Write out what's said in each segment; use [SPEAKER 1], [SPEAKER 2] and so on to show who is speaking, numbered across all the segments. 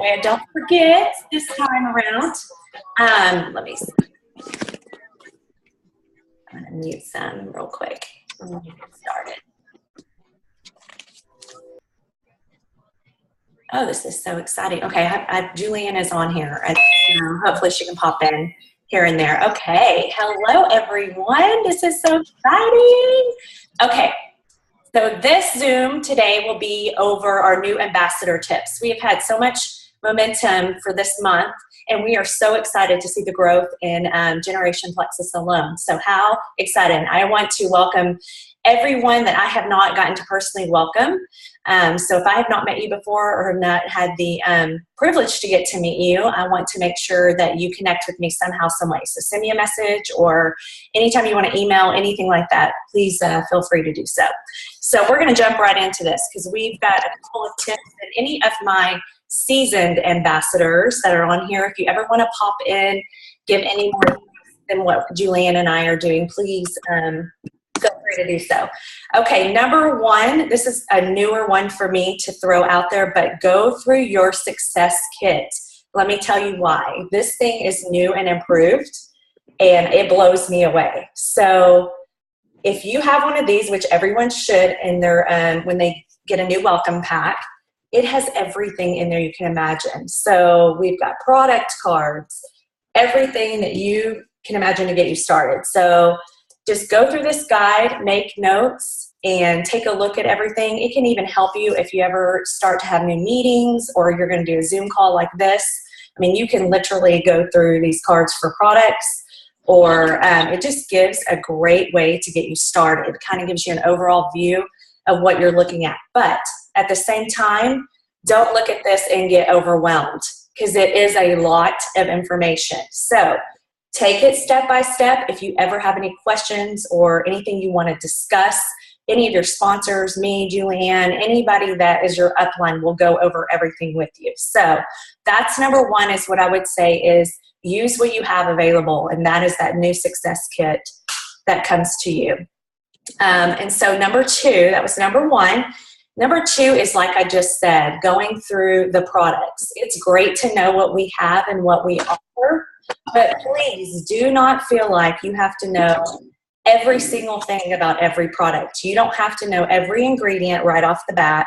[SPEAKER 1] way I don't forget this time around. Let me see. I'm going to mute some real quick and we'll get started. Oh, this is so exciting. Okay, Juliann is on here. Hopefully she can pop in here and there. Okay, hello everyone. This is so exciting. Okay, so this Zoom today will be over our new ambassador tips. We have had so much momentum for this month, and we are so excited to see the growth in Generation PleXus alone. So how exciting. I want to welcome everyone that I have not gotten to personally welcome. So if I have not met you before or have not had the privilege to get to meet you, I want to make sure that you connect with me somehow, some way. So send me a message, or anytime you want to email, anything like that, please feel free to do so. So we're going to jump right into this because we've got a couple of tips that any of my seasoned ambassadors that are on here, if you ever want to pop in, give any more than what Juliann and I are doing, please feel free to do so. Okay, number one, this is a newer one for me to throw out there, but go through your success kit. Let me tell you why. This thing is new and improved, and it blows me away. So if you have one of these, which everyone should in their when they get a new welcome pack, it has everything in there you can imagine. So we've got product cards, everything that you can imagine to get you started. So just go through this guide, make notes, and take a look at everything. It can even help you if you ever start to have new meetings or you're going to do a Zoom call like this. I mean, you can literally go through these cards for products, or it just gives a great way to get you started. It kind of gives you an overall view of what you're looking at. But at the same time, don't look at this and get overwhelmed because it is a lot of information. So take it step by step. If you ever have any questions or anything you want to discuss, any of your sponsors, me, Juliann, anybody that is your upline will go over everything with you. So that's number one, is what I would say is use what you have available, and that is that new success kit that comes to you. And so number two, that was number one. Number two is, like I just said, going through the products. It's great to know what we have and what we offer, but please do not feel like you have to know every single thing about every product. You don't have to know every ingredient right off the bat,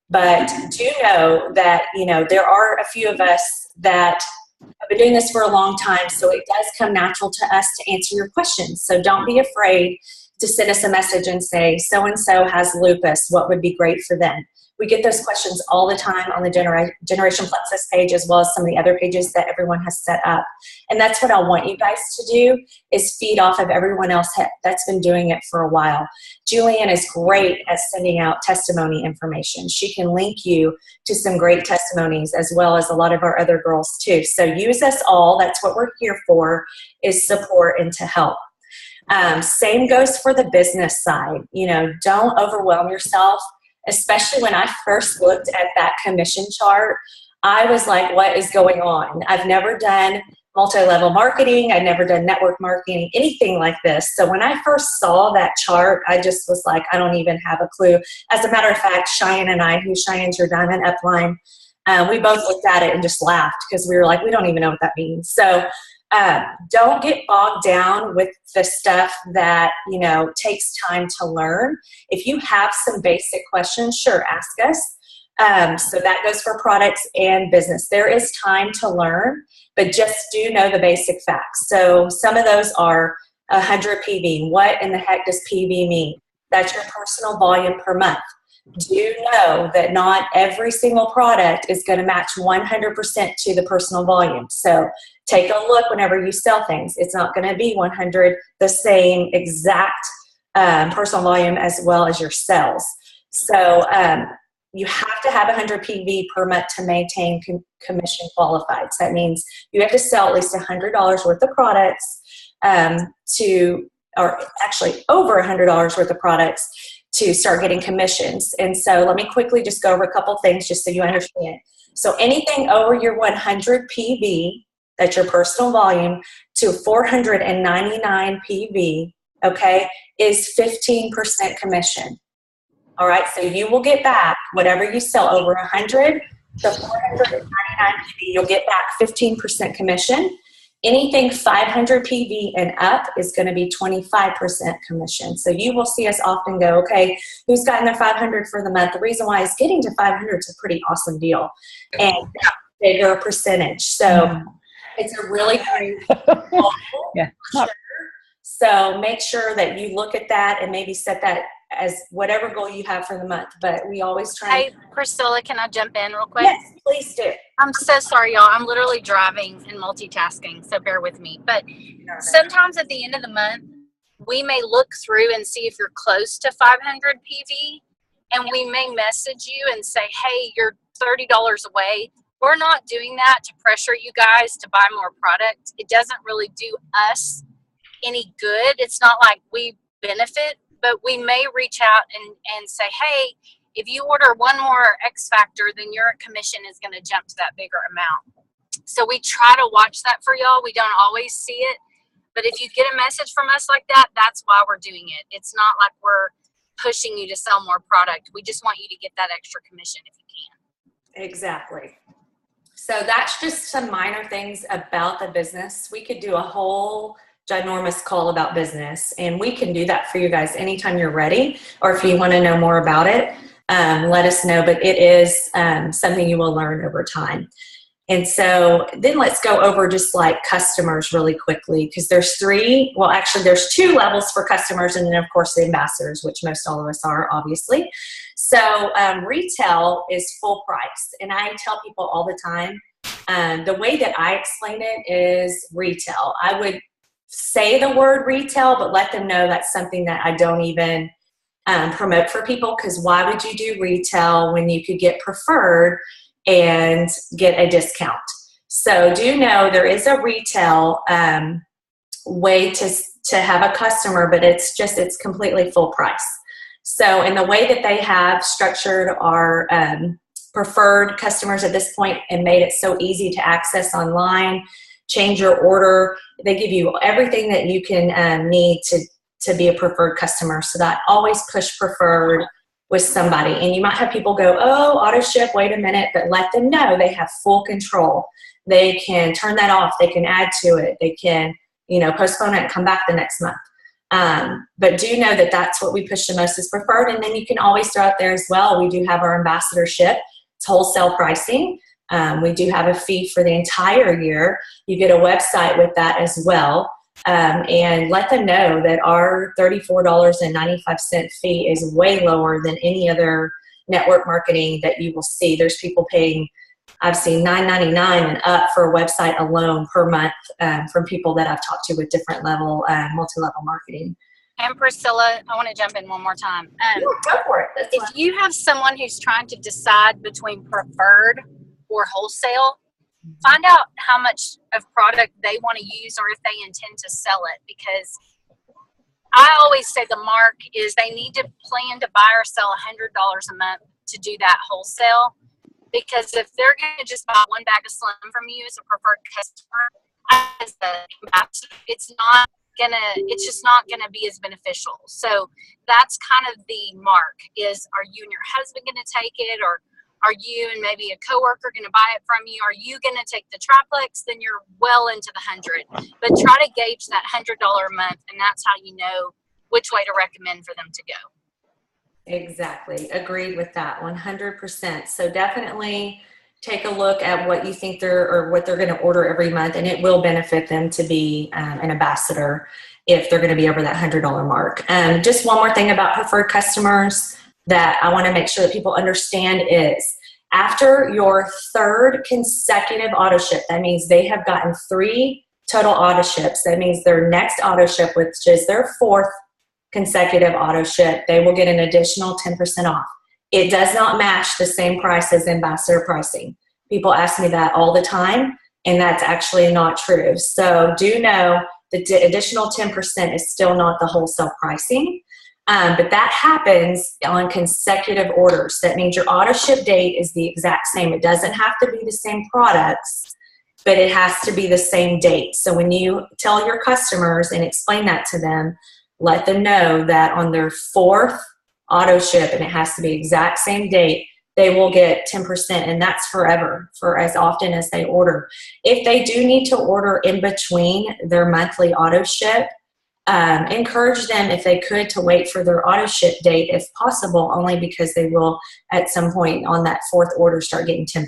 [SPEAKER 1] but do know that, you know, there are a few of us that have been doing this for a long time, so it does come natural to us to answer your questions. So don't be afraid to send us a message and say, so-and-so has lupus, what would be great for them? We get those questions all the time on the Generation PleXus page, as well as some of the other pages that everyone has set up. And that's what I want you guys to do, is feed off of everyone else that's been doing it for a while. Juliann is great at sending out testimony information. She can link you to some great testimonies, as well as a lot of our other girls too. So use us all. That's what we're here for, is support and to help. Same goes for the business side. You know, don't overwhelm yourself. Especially when I first looked at that commission chart, I was like, what is going on? I've never done multi-level marketing. I've never done network marketing, anything like this. So when I first saw that chart, I just was like, I don't even have a clue. As a matter of fact, Cheyenne and I, who Cheyenne's your diamond upline, we both looked at it and just laughed because we were like, we don't even know what that means. So don't get bogged down with the stuff that, you know, takes time to learn. If you have some basic questions, sure, ask us. So that goes for products and business. There is time to learn, but just do know the basic facts. So some of those are 100 PV. What in the heck does PV mean? That's your personal volume per month. Do know that not every single product is going to match 100% to the personal volume. So take a look whenever you sell things. It's not going to be 100 the same exact personal volume as well as your sales. So you have to have 100 PV per month to maintain commission qualified. So that means you have to sell at least $100 worth of products or actually over $100 worth of products to start getting commissions. And so let me quickly just go over a couple things just so you understand. So anything over your 100 PV, that's your personal volume, to 499 PV, okay, is 15% commission. All right, so you will get back whatever you sell over 100 So 499 PV, you'll get back 15% commission. Anything 500 PV and up is going to be 25% commission. So you will see us often go, okay, who's gotten their 500 for the month? The reason why is getting to 500 is a pretty awesome deal, and bigger percentage. So it's a really great goal.
[SPEAKER 2] Yeah.
[SPEAKER 1] So make sure that you look at that and maybe set that as whatever goal you have for the month. But we always try.
[SPEAKER 3] Hey, Priscilla, can I jump in real quick?
[SPEAKER 1] Yes, please do.
[SPEAKER 3] I'm so sorry, y'all. I'm literally driving and multitasking, so bear with me. But sometimes at the end of the month, we may look through and see if you're close to 500 PV, and we may message you and say, hey, you're $30 away. We're not doing that to pressure you guys to buy more product. It doesn't really do us any good. It's not like we benefit, but we may reach out and say, hey, if you order one more X factor, then your commission is going to jump to that bigger amount. So we try to watch that for y'all. We don't always see it, but if you get a message from us like that, that's why we're doing it. It's not like we're pushing you to sell more product. We just want you to get that extra commission if you can.
[SPEAKER 1] Exactly. So that's just some minor things about the business. We could do a whole ginormous call about business, and we can do that for you guys anytime you're ready, or if you want to know more about it, let us know. But it is something you will learn over time. And so then let's go over just like customers really quickly, because there's there's 2 levels for customers, and then of course the ambassadors, which most all of us are, obviously. So retail is full price, and I tell people all the time, the way that I explain it is retail. I would say the word retail, but let them know that's something that I don't even promote for people, because why would you do retail when you could get preferred and get a discount? So do know there is a retail way to have a customer, but it's completely full price. So in the way that they have structured our preferred customers at this point and made it so easy to access online, change your order, they give you everything that you can need to be a preferred customer. So that always push preferred with somebody. And you might have people go, oh, auto ship, wait a minute, but let them know they have full control. They can turn that off. They can add to it. They can, postpone it and come back the next month. But do know that that's what we push the most is preferred. And then you can always throw out there as well, we do have our ambassadorship. It's wholesale pricing. We do have a fee for the entire year. You get a website with that as well. And let them know that our $34.95 fee is way lower than any other network marketing that you will see. There's people paying, I've seen $9.99 and up for a website alone per month from people that I've talked to with different level, multi-level marketing.
[SPEAKER 3] And Priscilla, I want to jump in one more time.
[SPEAKER 1] Go for it.
[SPEAKER 3] If you have someone who's trying to decide between preferred or wholesale, find out how much of product they want to use or if they intend to sell it, because I always say the mark is they need to plan to buy or sell $100 a month to do that wholesale, because if they're going to just buy one bag of Slim from you as a preferred customer, as the ambassador, it's just not gonna be as beneficial. So that's kind of the mark is, are you and your husband gonna take it, or are you and maybe a coworker gonna buy it from you? Are you gonna take the triplex? Then you're well into the 100. But try to gauge that $100 a month, and that's how you know which way to recommend for them to go.
[SPEAKER 1] Exactly. Agreed with that 100%. So definitely take a look at what you think what they're going to order every month, and it will benefit them to be an ambassador if they're going to be over that $100 mark. Just one more thing about preferred customers that I want to make sure that people understand is after your 3rd consecutive auto ship, that means they have gotten 3 total auto ships. That means their next auto ship, which is their 4th consecutive auto ship, they will get an additional 10% off. It does not match the same price as ambassador pricing. People ask me that all the time, and that's actually not true. So do know the additional 10% is still not the wholesale pricing, but that happens on consecutive orders. That means your auto ship date is the exact same. It doesn't have to be the same products, but it has to be the same date. So when you tell your customers and explain that to them, let them know that on their 4th auto ship, and it has to be exact same date, they will get 10%, and that's forever, for as often as they order. If they do need to order in between their monthly auto ship, encourage them, if they could, to wait for their auto ship date if possible, only because they will at some point on that fourth order start getting 10%.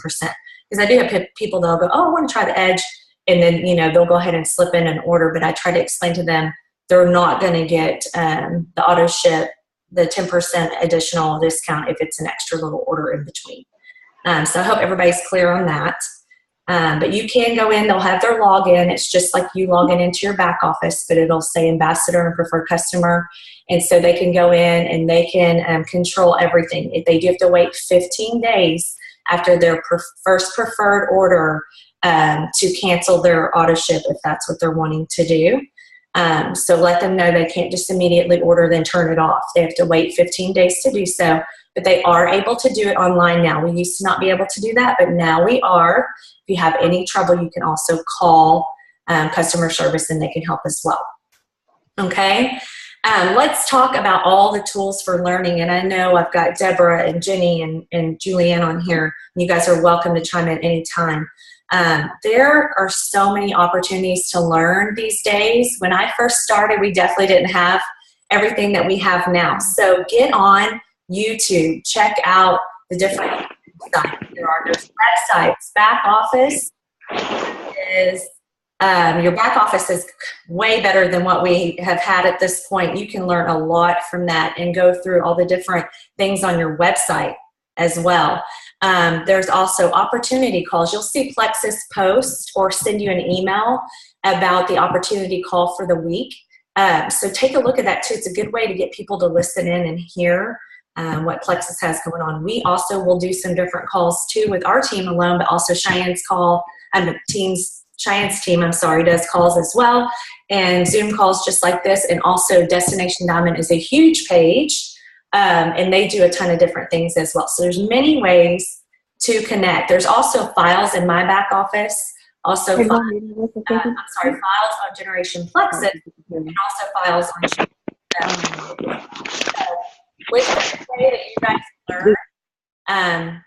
[SPEAKER 1] Because I do have people that'll go, oh, I want to try the Edge, and then they'll go ahead and slip in an order, but I try to explain to them they're not going to get the auto ship, the 10% additional discount if it's an extra little order in between. So I hope everybody's clear on that. But you can go in, they'll have their login. It's just like you log in into your back office, but it'll say ambassador and preferred customer. And so they can go in and they can control everything. If they do have to wait 15 days after their first preferred order to cancel their auto ship if that's what they're wanting to do. So let them know they can't just immediately order, then turn it off. They have to wait 15 days to do so, but they are able to do it online now. We used to not be able to do that, but now we are. If you have any trouble, you can also call customer service and they can help as well. Okay, let's talk about all the tools for learning. And I know I've got Deborah and Jenny and Julianne on here. You guys are welcome to chime in anytime. There are so many opportunities to learn these days. When I first started, we definitely didn't have everything that we have now. So get on YouTube, check out the different sites. There are those websites. Back office is, your back office is way better than what we have had at this point. You can learn a lot from that and go through all the different things on your website as well. There's also opportunity calls. You'll see PleXus post or send you an email about the opportunity call for the week. So take a look at that too. It's a good way to get people to listen in and hear what PleXus has going on. We also will do some different calls too with our team alone, but also Cheyenne's team, does calls as well, and Zoom calls just like this. And also Destination Diamond is a huge page. And they do a ton of different things as well. So there's many ways to connect. There's also files in my back office, also files on Generation PleXus, and also files on so with the way that you guys learn,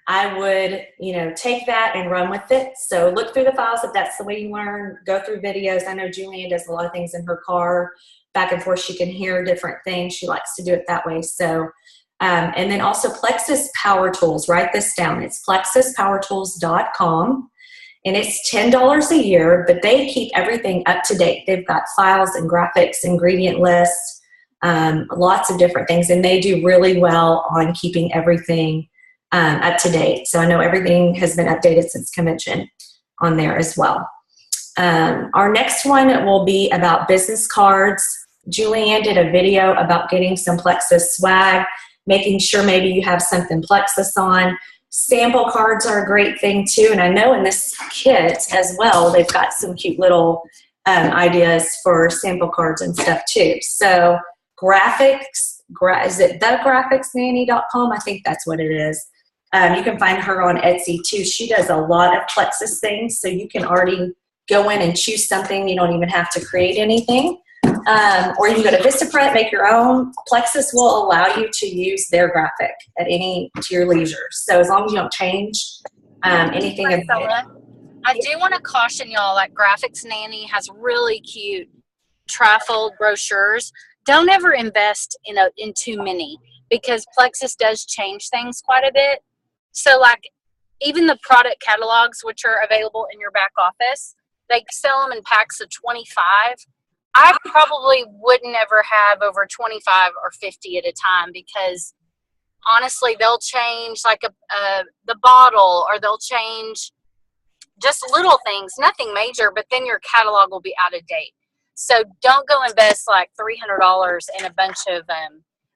[SPEAKER 1] I would, take that and run with it. So look through the files if that's the way you learn. Go through videos. I know Julianne does a lot of things in her car. Back and forth, she can hear different things. She likes to do it that way. So, and then also PleXus Power Tools. Write this down. It's plexuspowertools.com, and it's $10 a year, but they keep everything up to date. They've got files and graphics, ingredient lists, lots of different things, and they do really well on keeping everything up to date. So I know everything has been updated since convention on there as well. Our next one will be about business cards. Julianne did a video about getting some PleXus swag, making sure maybe you have something PleXus on. Sample cards are a great thing too, and I know in this kit as well, they've got some cute little ideas for sample cards and stuff too. So graphics, is it thegraphicsnanny.com? I think that's what it is. You can find her on Etsy too. She does a lot of PleXus things, so you can already go in and choose something. You don't even have to create anything. Or you can go to Vistaprint, make your own. PleXus will allow you to use their graphic at to your leisure. So as long as you don't change anything.
[SPEAKER 3] I do want to caution y'all, like Graphics Nanny has really cute trifold brochures. Don't ever invest in too many, because PleXus does change things quite a bit. So like even the product catalogs, which are available in your back office, they sell them in packs of 25. I probably wouldn't ever have over 25 or 50 at a time, because honestly, they'll change like the bottle, or they'll change just little things, nothing major, but then your catalog will be out of date. So don't go invest like $300 in a bunch of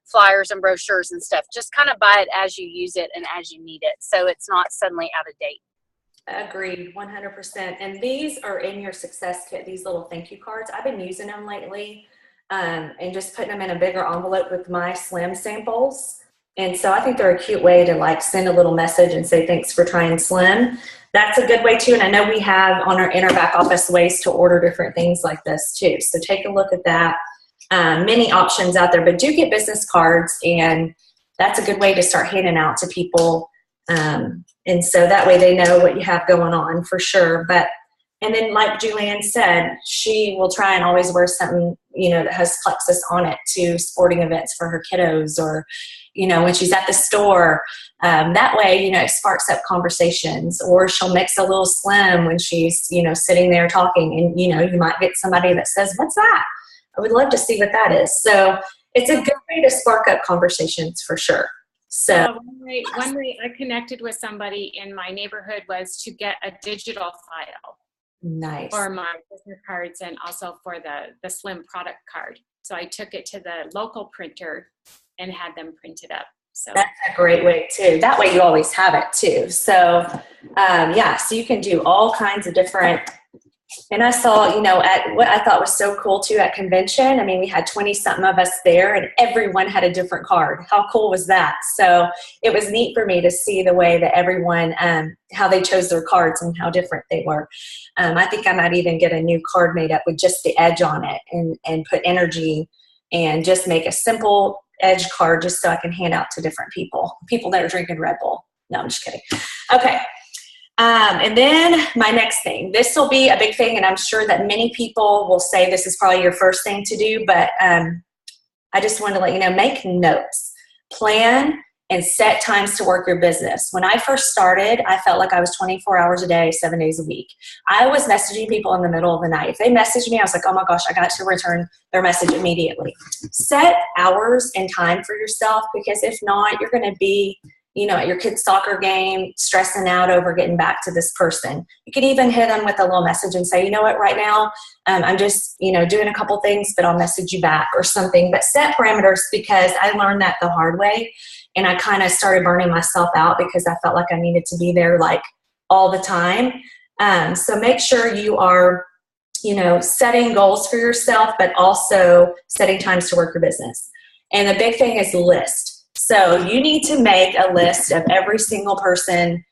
[SPEAKER 3] flyers and brochures and stuff. Just kind of buy it as you use it and as you need it, so it's not suddenly out of date.
[SPEAKER 1] Agreed, 100%. And these are in your success kit, these little thank you cards. I've been using them lately and just putting them in a bigger envelope with my Slim samples. And so I think they're a cute way to like send a little message and say thanks for trying Slim. That's a good way too. And I know we have in our back office ways to order different things like this too. So take a look at that. Many options out there, but do get business cards, and that's a good way to start handing out to people And so that way they know what you have going on for sure. And then like Juliann said, she will try and always wear something, that has PleXus on it to sporting events for her kiddos, or, when she's at the store. That way, it sparks up conversations. Or she'll mix a little slim when she's, sitting there talking, and, you might get somebody that says, "What's that? I would love to see what that is." So it's a good way to spark up conversations for sure. So
[SPEAKER 2] one way I connected with somebody in my neighborhood was to get a digital file.
[SPEAKER 1] Nice.
[SPEAKER 2] For my business cards, and also for the slim product card. So I took it to the local printer and had them print it up. So
[SPEAKER 1] that's a great way too. That way you always have it too. So so you can do all kinds of different. And I saw, at what I thought was so cool too at convention. I mean, we had 20 something of us there, and everyone had a different card. How cool was that? So it was neat for me to see the way that everyone, how they chose their cards and how different they were. I think I might even get a new card made up with just the edge on it, and put energy, and just make a simple edge card just so I can hand out to different people that are drinking Red Bull. No, I'm just kidding. Okay. And then my next thing, this will be a big thing, and I'm sure that many people will say this is probably your first thing to do, but I just wanted to let you know, make notes, plan, and set times to work your business. When I first started, I felt like I was 24 hours a day, 7 days a week. I was messaging people in the middle of the night. If they messaged me, I was like, oh my gosh, I got to return their message immediately. Set hours and time for yourself, because if not, you're going to be at your kid's soccer game, stressing out over getting back to this person. You could even hit them with a little message and say, you know what, right now, I'm just, doing a couple things, but I'll message you back or something. But set parameters, because I learned that the hard way, and I kind of started burning myself out because I felt like I needed to be there like all the time. So make sure you are, setting goals for yourself, but also setting times to work your business. And the big thing is list. So you need to make a list of every single person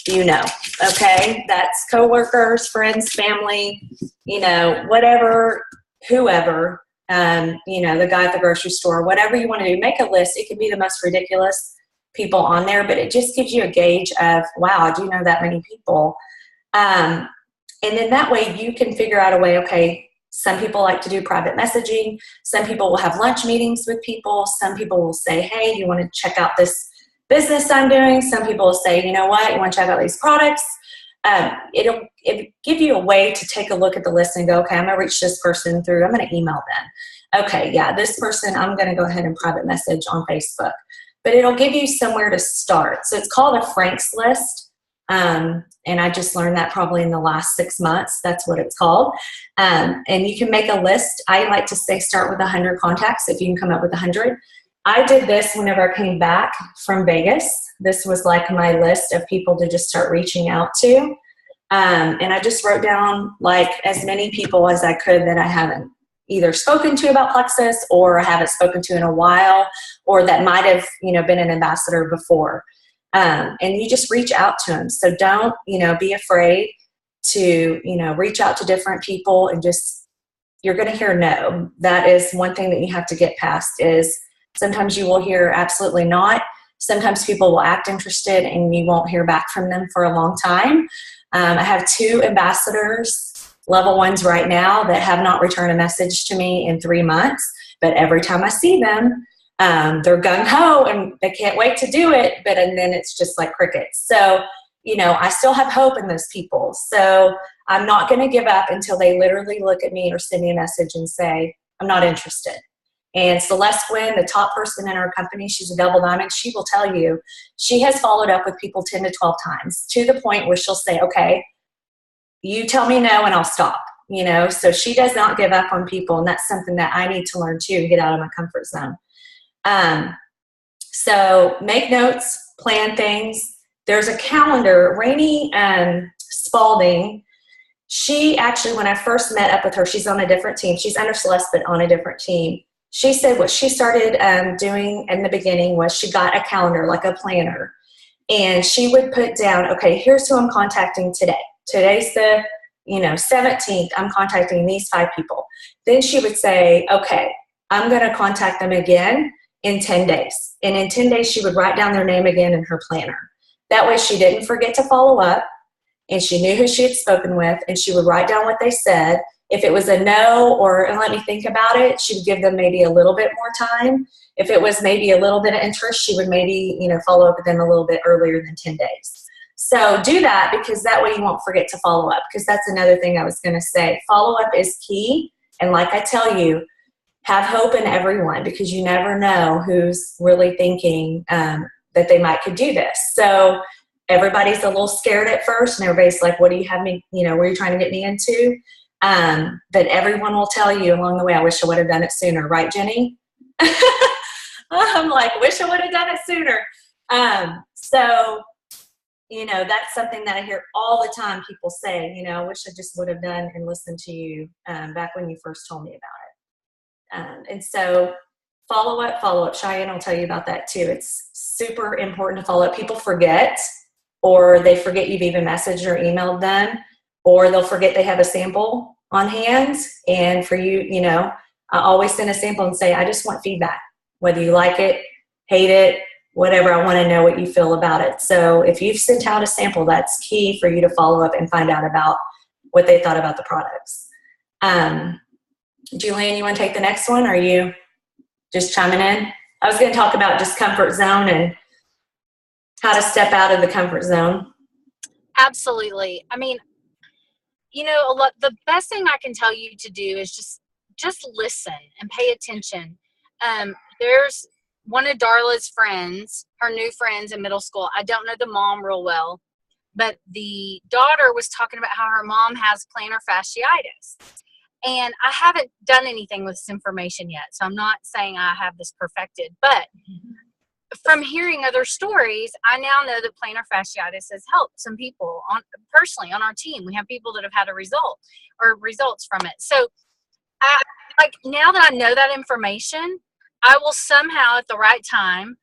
[SPEAKER 1] okay? That's coworkers, friends, family, whatever, whoever, the guy at the grocery store, whatever you want to do, make a list. It could be the most ridiculous people on there, but it just gives you a gauge of, wow, I do know that many people. And then that way you can figure out a way, okay, some people like to do private messaging. Some people will have lunch meetings with people. Some people will say, hey, you want to check out this business I'm doing? Some people will say, you know what, you want to check out these products? It'll give you a way to take a look at the list and go, okay, I'm going to reach this person through, I'm going to email them. Okay, yeah, this person, I'm going to go ahead and private message on Facebook. But it'll give you somewhere to start. So it's called a Frank's list. And I just learned that probably in the last 6 months. That's what it's called. And you can make a list. I like to say start with 100 contacts if you can come up with 100. I did this whenever I came back from Vegas. This was like my list of people to just start reaching out to. And I just wrote down like as many people as I could that I haven't either spoken to about PleXus, or I haven't spoken to in a while, or that might have, been an ambassador before. And you just reach out to them. So don't, be afraid to, reach out to different people, and just, you're going to hear no. That is one thing that you have to get past, is sometimes you will hear absolutely not. Sometimes people will act interested and you won't hear back from them for a long time. I have 2 ambassadors, level 1s right now, that have not returned a message to me in 3 months. But every time I see them, they're gung-ho and they can't wait to do it, and then it's just like crickets. So, I still have hope in those people. So I'm not going to give up until they literally look at me or send me a message and say, I'm not interested. And Celeste Gwynn, the top person in our company, she's a double diamond. She will tell you she has followed up with people 10 to 12 times, to the point where she'll say, okay, you tell me no and I'll stop. So she does not give up on people. And that's something that I need to learn too, and get out of my comfort zone. So make notes, plan things. There's a calendar. Rainey Spalding, she actually, when I first met up with her, she's on a different team. She's under Celeste, but on a different team. She said what she started doing in the beginning was she got a calendar, like a planner. And she would put down, okay, here's who I'm contacting today. Today's the 17th. I'm contacting these 5 people. Then she would say, okay, I'm going to contact them again in 10 days. And in 10 days, she would write down their name again in her planner. That way she didn't forget to follow up, and she knew who she had spoken with, and she would write down what they said. If it was a no or let me think about it, she would give them maybe a little bit more time. If it was maybe a little bit of interest, she would maybe, follow up with them a little bit earlier than 10 days. So do that, because that way you won't forget to follow up, because that's another thing I was going to say. Follow up is key. And like I tell you, have hope in everyone, because you never know who's really thinking that they could do this. So everybody's a little scared at first, and everybody's like, what do you have me, what are you trying to get me into? But everyone will tell you along the way, I wish I would have done it sooner. Right, Jenny? I'm like, wish I would have done it sooner. So, that's something that I hear all the time, people say, I wish I just would have done and listened to you back when you first told me about it. And so follow up. Cheyenne will tell you about that too. It's super important to follow up. People forget, or they forget you've even messaged or emailed them, or they'll forget they have a sample on hand. And for you, I always send a sample and say, I just want feedback, whether you like it, hate it, whatever. I want to know what you feel about it. So if you've sent out a sample, that's key for you to follow up and find out about what they thought about the products. Juliann, you want to take the next one? Or are you just chiming in? I was going to talk about just comfort zone and how to step out of the comfort zone.
[SPEAKER 3] Absolutely. I mean, the best thing I can tell you to do is just listen and pay attention. There's one of Darla's friends, her new friends in middle school. I don't know the mom real well, but the daughter was talking about how her mom has plantar fasciitis. And I haven't done anything with this information yet, so I'm not saying I have this perfected. But from hearing other stories, I now know that plantar fasciitis has helped some people personally on our team. We have people that have had results from it. So now that I know that information, I will somehow at the right time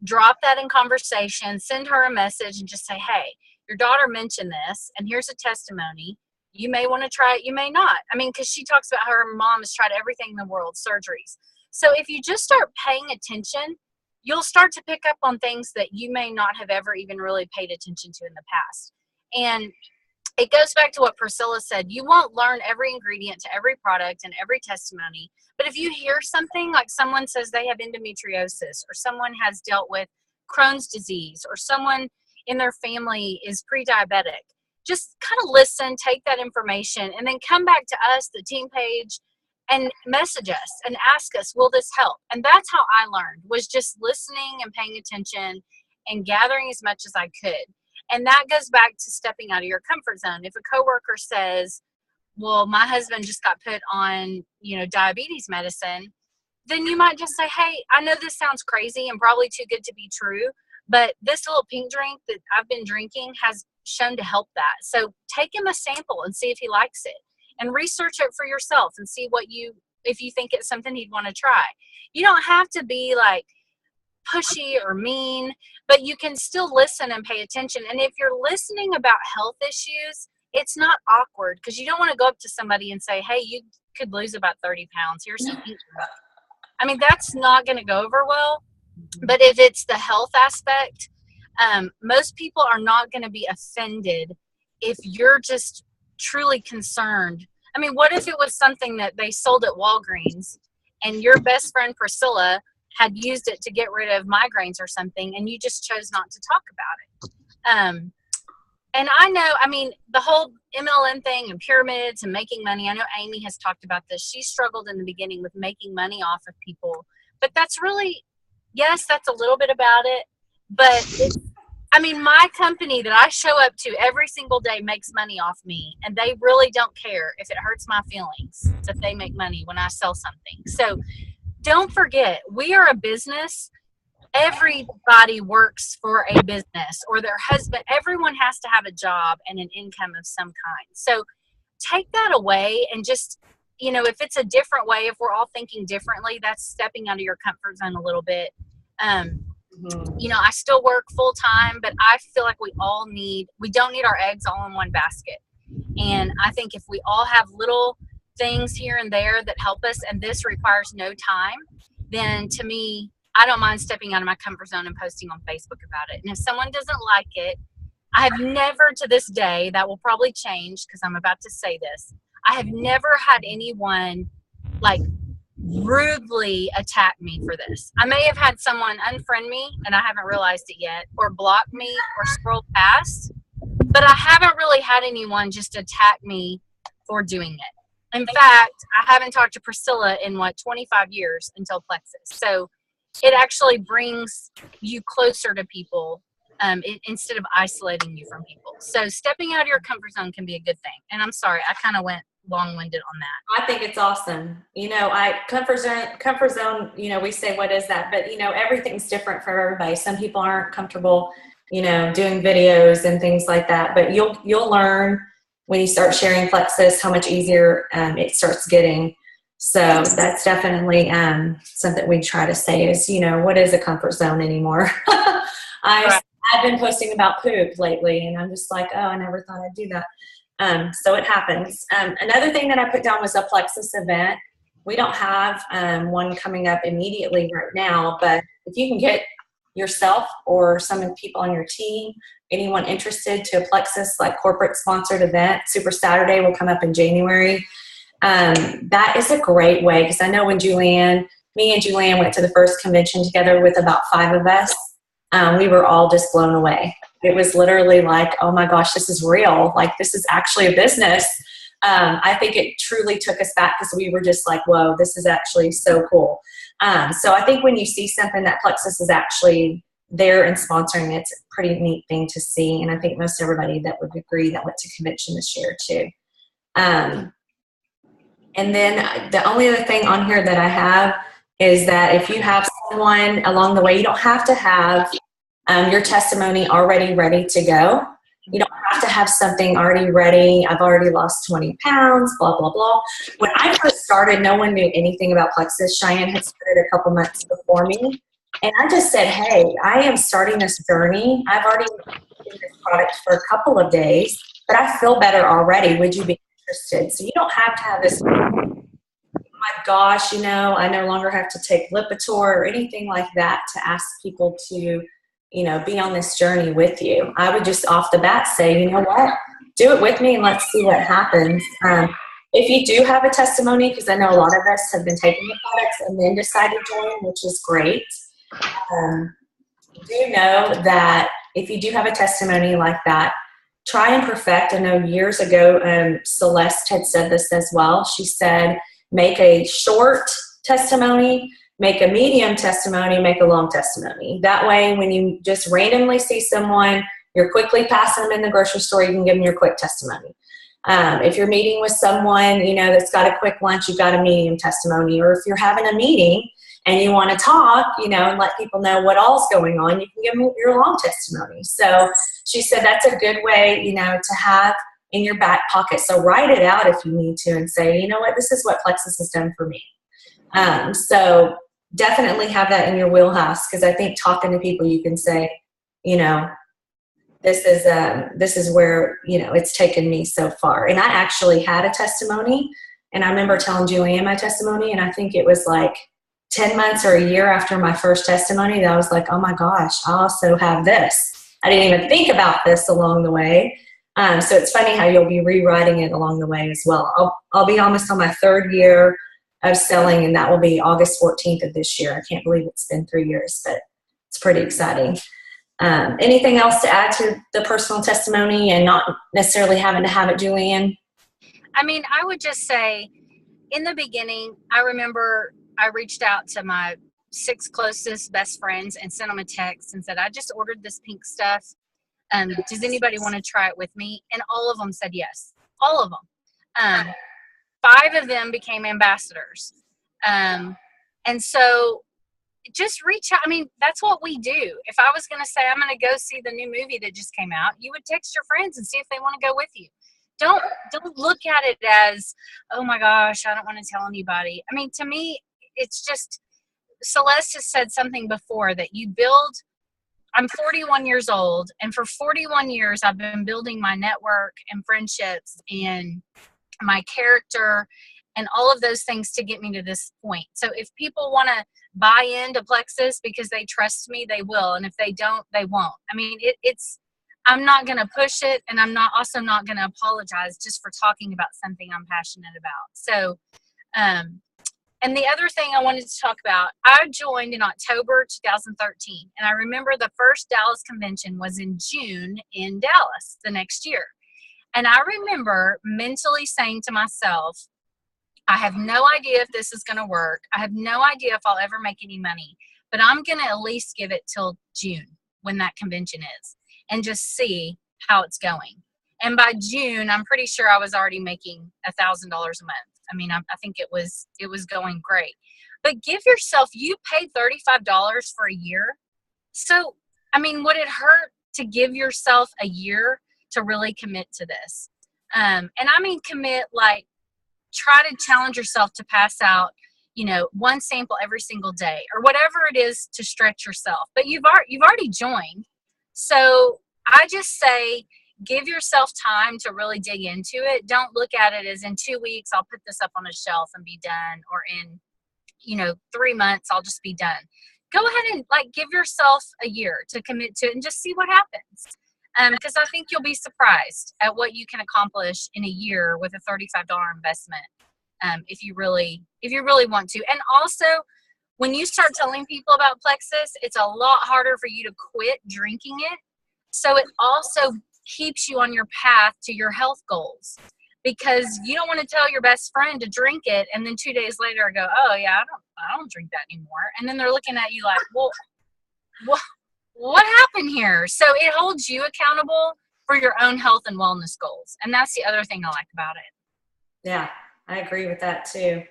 [SPEAKER 3] drop that in conversation, send her a message, and just say, hey, your daughter mentioned this, and here's a testimony. You may want to try it, you may not. I mean, because she talks about how her mom has tried everything in the world, surgeries. So if you just start paying attention, you'll start to pick up on things that you may not have ever even really paid attention to in the past. And it goes back to what Priscilla said. You won't learn every ingredient to every product and every testimony. But if you hear something like someone says they have endometriosis, or someone has dealt with Crohn's disease, or someone in their family is pre-diabetic, just kind of listen, take that information, and then come back to us, the team page, and message us and ask us, will this help? And that's how I learned, was just listening and paying attention and gathering as much as I could. And that goes back to stepping out of your comfort zone. If a coworker says, well, my husband just got put on, diabetes medicine, then you might just say, hey, I know this sounds crazy and probably too good to be true, but this little pink drink that I've been drinking has shown to help that. So take him a sample and see if he likes it, and research it for yourself and see if you think it's something he'd want to try. You don't have to be like pushy or mean, but you can still listen and pay attention. And if you're listening about health issues, it's not awkward, because you don't want to go up to somebody and say, hey, you could lose about 30 pounds. Here's some pink drink. I mean, that's not going to go over well. But if it's the health aspect, most people are not going to be offended if you're just truly concerned. I mean, what if it was something that they sold at Walgreens and your best friend Priscilla had used it to get rid of migraines or something, and you just chose not to talk about it? And I know, I mean, the whole MLM thing and pyramids and making money, I know Amy has talked about this. She struggled in the beginning with making money off of people. But that's really, yes, that's a little bit about it. But my company that I show up to every single day makes money off me. And they really don't care if it hurts my feelings if they make money when I sell something. So don't forget, we are a business. Everybody works for a business or their husband. Everyone has to have a job and an income of some kind. So take that away and just, if it's a different way, if we're all thinking differently, that's stepping out of your comfort zone a little bit. I still work full time, but I feel like we don't need our eggs all in one basket. And I think if we all have little things here and there that help us, and this requires no time, then to me, I don't mind stepping out of my comfort zone and posting on Facebook about it. And if someone doesn't like it, I have never to this day, that will probably change because I'm about to say this, I have never had anyone like rudely attack me for this. I may have had someone unfriend me and I haven't realized it yet, or block me or scroll past, but I haven't really had anyone just attack me for doing it. In fact, I haven't talked to Priscilla in 25 years until PleXus. So it actually brings you closer to people instead of isolating you from people. So stepping out of your comfort zone can be a good thing. And I'm sorry, I kind of went long-winded on that.
[SPEAKER 1] I think it's awesome. Comfort zone, we say, what is that? But, everything's different for everybody. Some people aren't comfortable, doing videos and things like that. But you'll learn when you start sharing PleXus how much easier it starts getting. So that's definitely something we try to say is, what is a comfort zone anymore? I've been posting about poop lately, and I'm just like, oh, I never thought I'd do that. So it happens. Another thing that I put down was a PleXus event. We don't have one coming up immediately right now, but if you can get yourself or some of the people on your team, anyone interested, to a PleXus like corporate sponsored event, Super Saturday will come up in January. That is a great way, because I know when me and Juliann went to the first convention together with about 5 of us, we were all just blown away. It was literally like, oh my gosh, this is real. Like, this is actually a business. I think it truly took us back, because we were just like, whoa, this is actually so cool. So I think when you see something that PleXus is actually there and sponsoring, it's a pretty neat thing to see. And I think most everybody that would agree that went to convention this year too. And then the only other thing on here that I have is that if you have someone along the way, you don't have to have your testimony already ready to go. You don't have to have something already ready. I've already lost 20 pounds, blah, blah, blah. When I first started, no one knew anything about PleXus. Cheyenne had started a couple months before me. And I just said, hey, I am starting this journey. I've already used this product for a couple of days, but I feel better already. Would you be interested? So you don't have to have this, oh my gosh, I no longer have to take Lipitor or anything like that to ask people to, be on this journey with you. I would just off the bat say, you know what, do it with me and let's see what happens. If you do have a testimony, because I know a lot of us have been taking the products and then decided to join, which is great. Do know that if you do have a testimony like that, try and perfect. I know years ago, Celeste had said this as well. She said, make a short testimony, make a medium testimony, make a long testimony. That way, when you just randomly see someone, you're quickly passing them in the grocery store, you can give them your quick testimony. If you're meeting with someone, that's got a quick lunch, you've got a medium testimony. Or if you're having a meeting and you want to talk, and let people know what all's going on, you can give them your long testimony. So she said that's a good way, to have in your back pocket. So write it out if you need to and say, you know what, this is what PleXus has done for me. So definitely have that in your wheelhouse, because I think talking to people, you can say, this is where, it's taken me so far. And I actually had a testimony, and I remember telling Juliann my testimony, and I think it was like 10 months or a year after my first testimony that I was like, oh my gosh, I also have this. I didn't even think about this along the way. So it's funny how you'll be rewriting it along the way as well. I'll be almost on my 3rd year of selling, and that will be August 14th of this year. I can't believe it's been 3 years, but it's pretty exciting. Anything else to add to the personal testimony and not necessarily having to have it, Juliann?
[SPEAKER 3] I mean, I would just say in the beginning, I remember I reached out to my 6 closest best friends and sent them a text and said, I just ordered this pink stuff. Does anybody want to try it with me? And all of them said yes. All of them. 5 of them became ambassadors. And so just reach out. I mean, that's what we do. If I was going to say, I'm going to go see the new movie that just came out, you would text your friends and see if they want to go with you. Don't look at it as, oh my gosh, I don't want to tell anybody. I mean, to me, it's just, Celeste has said something before that you build. I'm 41 years old, and for 41 years, I've been building my network and friendships and my character and all of those things to get me to this point. So if people want to buy into PleXus because they trust me, they will. And if they don't, they won't. I mean, I'm not going to push it, and I'm also not going to apologize just for talking about something I'm passionate about. So, and the other thing I wanted to talk about, I joined in October 2013. And I remember the first Dallas convention was in June in Dallas the next year. And I remember mentally saying to myself, I have no idea if this is going to work. I have no idea if I'll ever make any money, but I'm going to at least give it till June when that convention is and just see how it's going. And by June, I'm pretty sure I was already making $1,000 a month. I mean, I think it was going great. But give yourself, you paid $35 for a year. So, I mean, would it hurt to give yourself a year to really commit to this? And I mean, commit, like, try to challenge yourself to pass out, one sample every single day or whatever it is to stretch yourself. But you've already joined. So I just say, give yourself time to really dig into it. Don't look at it as in 2 weeks, I'll put this up on a shelf and be done. Or in, 3 months, I'll just be done. Go ahead and give yourself a year to commit to it and just see what happens. Because I think you'll be surprised at what you can accomplish in a year with a $35 investment. If you really want to. And also, when you start telling people about PleXus, it's a lot harder for you to quit drinking it. So it also keeps you on your path to your health goals, because you don't want to tell your best friend to drink it and then 2 days later go, oh yeah, I don't drink that anymore. And then they're looking at you like, well, what happened here? So it holds you accountable for your own health and wellness goals. And that's the other thing I like about it.
[SPEAKER 1] Yeah, I agree with that too.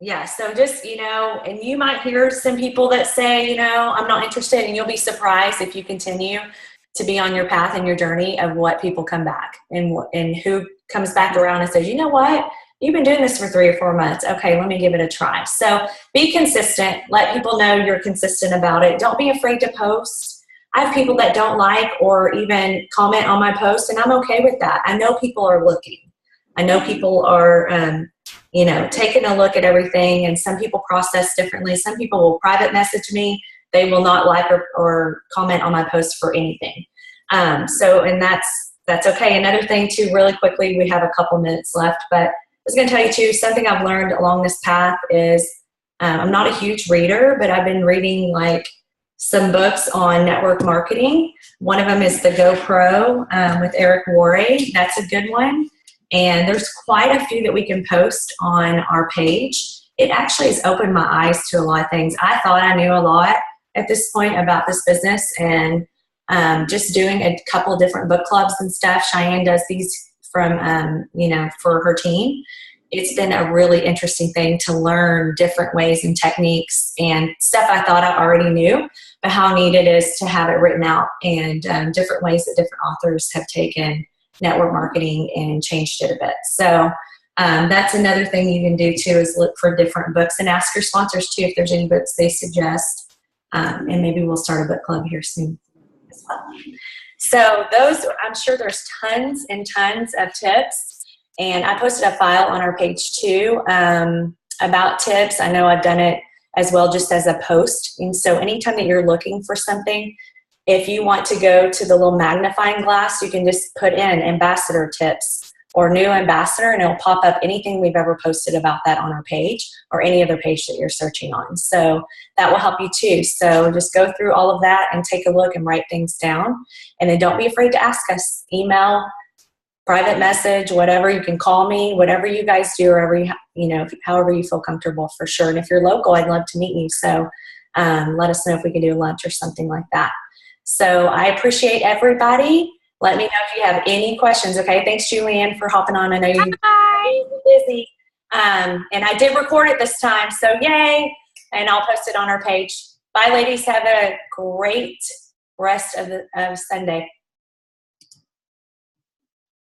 [SPEAKER 1] Yeah, so just, and you might hear some people that say, I'm not interested, and you'll be surprised if you continue to be on your path and your journey of what people come back and who comes back around and says, you know what, you've been doing this for 3 or 4 months. Okay, let me give it a try. So be consistent. Let people know you're consistent about it. Don't be afraid to post. I have people that don't like or even comment on my post, and I'm okay with that. I know people are looking. I know people are, taking a look at everything, and some people process differently. Some people will private message me. They will not like or comment on my post for anything. And that's okay. Another thing too, really quickly, we have a couple minutes left, but I was going to tell you too, something I've learned along this path is I'm not a huge reader, but I've been reading some books on network marketing. One of them is The GoPro with Eric Worre. That's a good one. And there's quite a few that we can post on our page. It actually has opened my eyes to a lot of things. I thought I knew a lot at this point about this business, and just doing a couple different book clubs and stuff. Cheyenne does these from, for her team. It's been a really interesting thing to learn different ways and techniques and stuff I thought I already knew, but how neat it is to have it written out, and different ways that different authors have taken network marketing and changed it a bit. So that's another thing you can do too, is look for different books and ask your sponsors too if there's any books they suggest. And maybe we'll start a book club here soon as well. So I'm sure there's tons and tons of tips. And I posted a file on our page too about tips. I know I've done it as well just as a post. And so anytime that you're looking for something, if you want to go to the little magnifying glass, you can just put in ambassador tips or new ambassador, and it'll pop up anything we've ever posted about that on our page or any other page that you're searching on. So that will help you too. So just go through all of that and take a look and write things down. And then don't be afraid to ask us. Email, private message, whatever. You can call me, whatever you guys do, or however you feel comfortable, for sure. And if you're local, I'd love to meet you. So let us know if we can do lunch or something like that. So I appreciate everybody. Let me know if you have any questions, okay? Thanks, Juliann, for hopping on. I know you're busy. And I did record it this time, so yay. And I'll post it on our page. Bye, ladies. Have a great rest of Sunday.